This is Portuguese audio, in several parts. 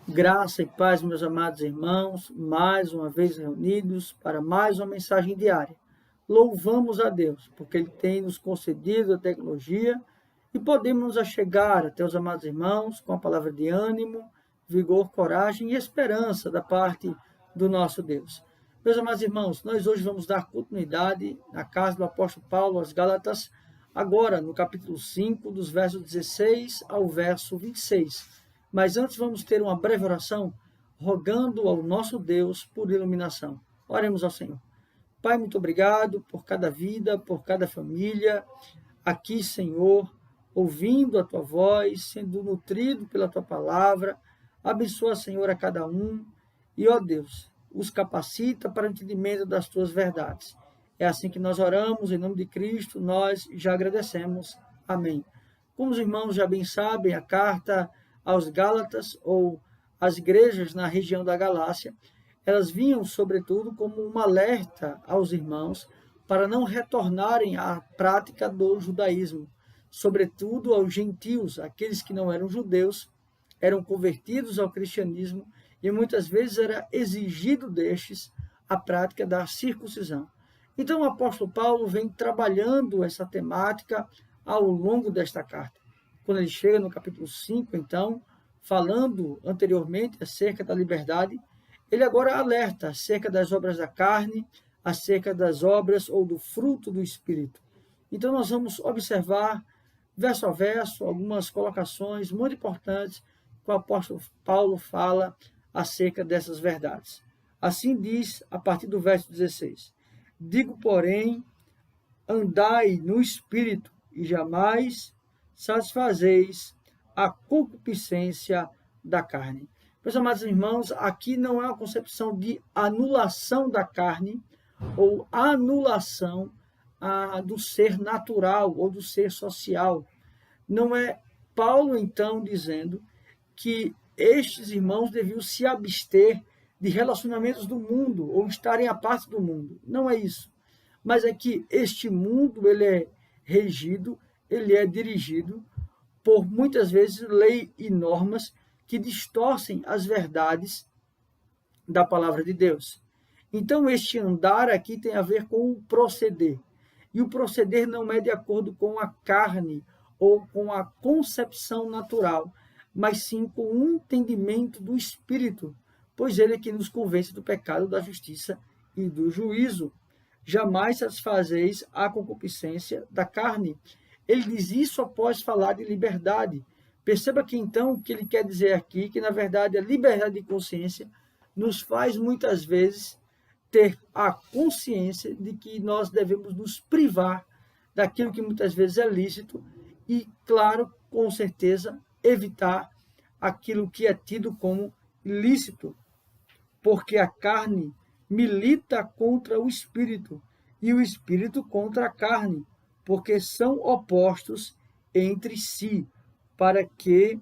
Graça e paz, meus amados irmãos, mais uma vez reunidos para mais uma mensagem diária. Louvamos a Deus, porque Ele tem nos concedido a tecnologia e podemos nos achegar até os amados irmãos com a palavra de ânimo, vigor, coragem e esperança da parte do nosso Deus. Meus amados irmãos, nós hoje vamos dar continuidade na carta do apóstolo Paulo aos Gálatas, agora no capítulo 5, dos versos 16 ao verso 26. Mas antes vamos ter uma breve oração, rogando ao nosso Deus por iluminação. Oremos ao Senhor. Pai, muito obrigado por cada vida, por cada família aqui, Senhor, ouvindo a Tua voz, sendo nutrido pela Tua palavra. Abençoa, Senhor, a cada um e, ó Deus, os capacita para o entendimento das Tuas verdades. É assim que nós oramos, em nome de Cristo, nós já agradecemos. Amém. Como os irmãos já bem sabem, a carta aos Gálatas, ou as igrejas na região da Galácia, elas vinham, sobretudo, como um alerta aos irmãos para não retornarem à prática do judaísmo, sobretudo aos gentios, aqueles que não eram judeus, eram convertidos ao cristianismo e muitas vezes era exigido destes a prática da circuncisão. Então o apóstolo Paulo vem trabalhando essa temática ao longo desta carta. Quando ele chega no capítulo 5, então, falando anteriormente acerca da liberdade, ele agora alerta acerca das obras da carne, acerca das obras ou do fruto do Espírito. Então, nós vamos observar, verso a verso, algumas colocações muito importantes que o apóstolo Paulo fala acerca dessas verdades. Assim diz, a partir do verso 16: Digo, porém, andai no Espírito, e jamais satisfazeis a concupiscência da carne. Meus amados irmãos, aqui não é uma concepção de anulação da carne ou anulação do ser natural ou do ser social. Não é Paulo, então, dizendo que estes irmãos deviam se abster de relacionamentos do mundo ou estarem à parte do mundo. Não é isso. Mas é que este mundo ele é regido, ele é dirigido por, muitas vezes, lei e normas que distorcem as verdades da palavra de Deus. Então, este andar aqui tem a ver com o proceder. E o proceder não é de acordo com a carne ou com a concepção natural, mas sim com o entendimento do Espírito, pois ele é que nos convence do pecado, da justiça e do juízo. Jamais satisfazeis a concupiscência da carne. Ele diz isso após falar de liberdade. Perceba que então o que ele quer dizer aqui, que na verdade a liberdade de consciência nos faz muitas vezes ter a consciência de que nós devemos nos privar daquilo que muitas vezes é lícito e, claro, com certeza, evitar aquilo que é tido como ilícito, porque a carne milita contra o espírito e o espírito contra a carne, porque são opostos entre si, para que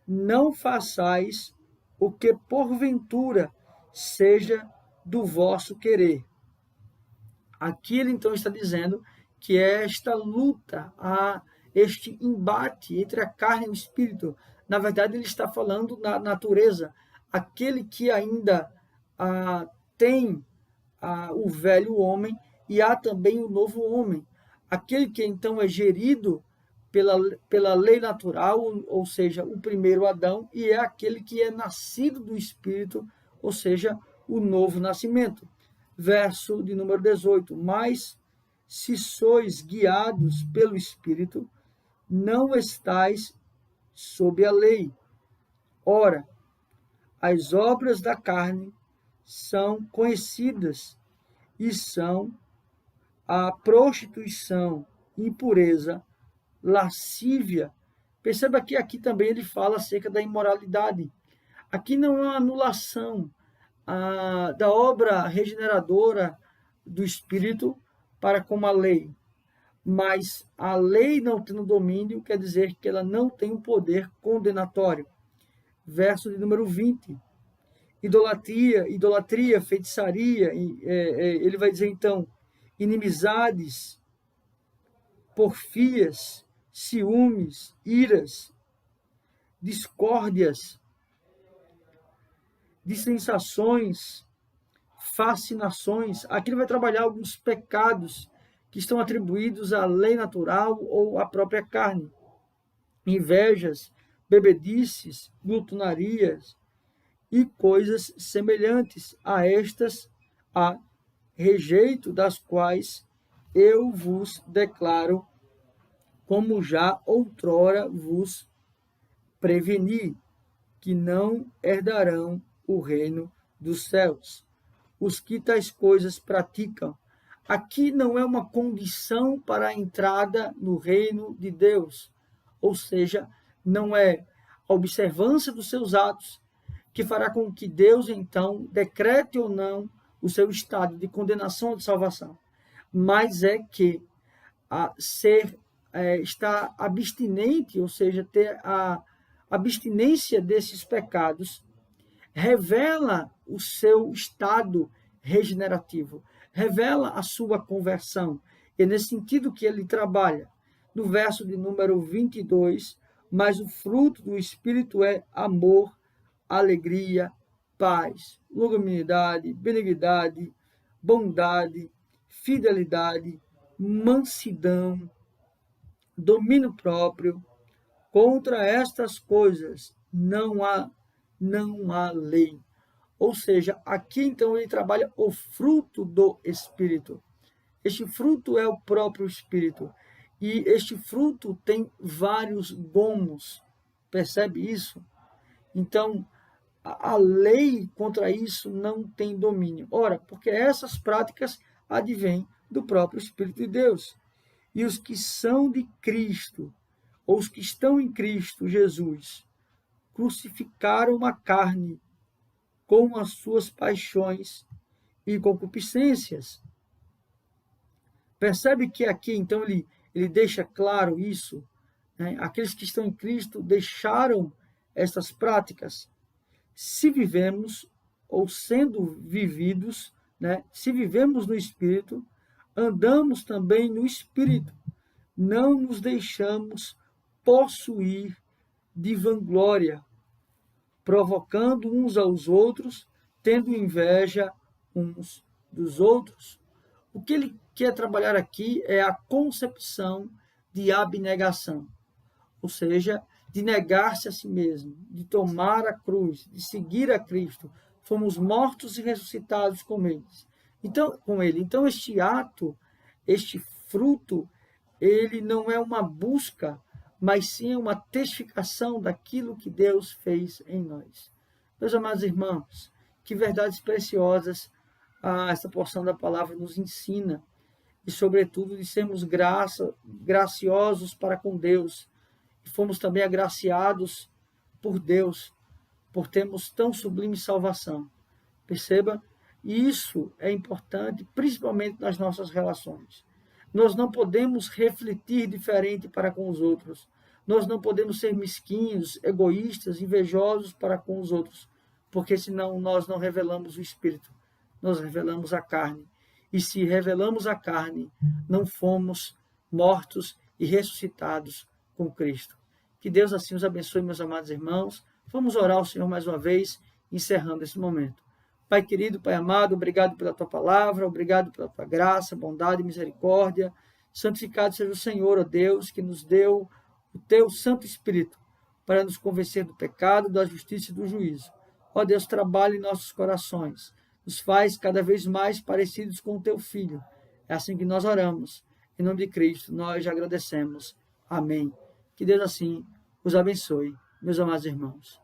não façais o que porventura seja do vosso querer. Aqui ele então está dizendo que esta luta, este embate entre a carne e o espírito, na verdade ele está falando da natureza, aquele que ainda tem o velho homem e há também o novo homem. Aquele que então é gerido pela lei natural, ou seja, o primeiro Adão, e é aquele que é nascido do Espírito, ou seja, o novo nascimento. Verso de número 18: Mas se sois guiados pelo Espírito, não estais sob a lei. Ora, as obras da carne são conhecidas e são a prostituição, impureza, lascívia. Perceba que aqui também ele fala acerca da imoralidade. Aqui não é uma anulação da obra regeneradora do Espírito para com a lei, mas a lei não tendo domínio quer dizer que ela não tem um poder condenatório. Verso de número 20. Idolatria, feitiçaria, ele vai dizer então, inimizades, porfias, ciúmes, iras, discórdias, de sensações, fascinações. Aqui ele vai trabalhar alguns pecados que estão atribuídos à lei natural ou à própria carne. Invejas, bebedices, glutonarias e coisas semelhantes a estas, a rejeito das quais eu vos declaro, como já outrora vos preveni, que não herdarão o reino dos céus. Os que tais coisas praticam. Aqui não é uma condição para a entrada no reino de Deus, ou seja, não é a observância dos seus atos que fará com que Deus, então, decrete ou não o seu estado de condenação ou de salvação, mas é que estar abstinente, ou seja, ter a abstinência desses pecados, revela o seu estado regenerativo, revela a sua conversão. É nesse sentido que ele trabalha. No verso de número 22, mas o fruto do Espírito é amor, alegria, paz, longanimidade, benignidade, bondade, fidelidade, mansidão, domínio próprio. Contra estas coisas não há lei. Ou seja, aqui então ele trabalha o fruto do Espírito. Este fruto é o próprio Espírito. E este fruto tem vários gomos. Percebe isso? Então, a lei contra isso não tem domínio. Ora, porque essas práticas advêm do próprio Espírito de Deus. E os que são de Cristo, ou os que estão em Cristo Jesus, crucificaram a carne com as suas paixões e concupiscências. Percebe que aqui, então, ele deixa claro isso, né? Aqueles que estão em Cristo deixaram estas práticas. Se vivemos, ou sendo vividos, né? Se vivemos no Espírito, andamos também no Espírito. Não nos deixamos possuir de vanglória, provocando uns aos outros, tendo inveja uns dos outros. O que ele quer trabalhar aqui é a concepção de abnegação, ou seja, de negar-se a si mesmo, de tomar a cruz, de seguir a Cristo. Fomos mortos e ressuscitados com ele. Então, este ato, este fruto, ele não é uma busca, mas sim uma testificação daquilo que Deus fez em nós. Meus amados irmãos, que verdades preciosas essa porção da palavra nos ensina, e sobretudo de sermos graciosos para com Deus, e fomos também agraciados por Deus, por termos tão sublime salvação. Perceba, isso é importante, principalmente nas nossas relações. Nós não podemos refletir diferente para com os outros. Nós não podemos ser mesquinhos, egoístas, invejosos para com os outros, porque senão nós não revelamos o Espírito, nós revelamos a carne. E se revelamos a carne, não fomos mortos e ressuscitados com Cristo. Que Deus assim os abençoe, meus amados irmãos. Vamos orar ao Senhor mais uma vez, encerrando esse momento. Pai querido, Pai amado, obrigado pela Tua palavra, obrigado pela Tua graça, bondade e misericórdia. Santificado seja o Senhor, ó Deus, que nos deu o Teu Santo Espírito para nos convencer do pecado, da justiça e do juízo. Ó Deus, trabalhe em nossos corações, nos faz cada vez mais parecidos com o Teu Filho. É assim que nós oramos. Em nome de Cristo, nós já agradecemos. Amém. Que Deus assim os abençoe, meus amados irmãos.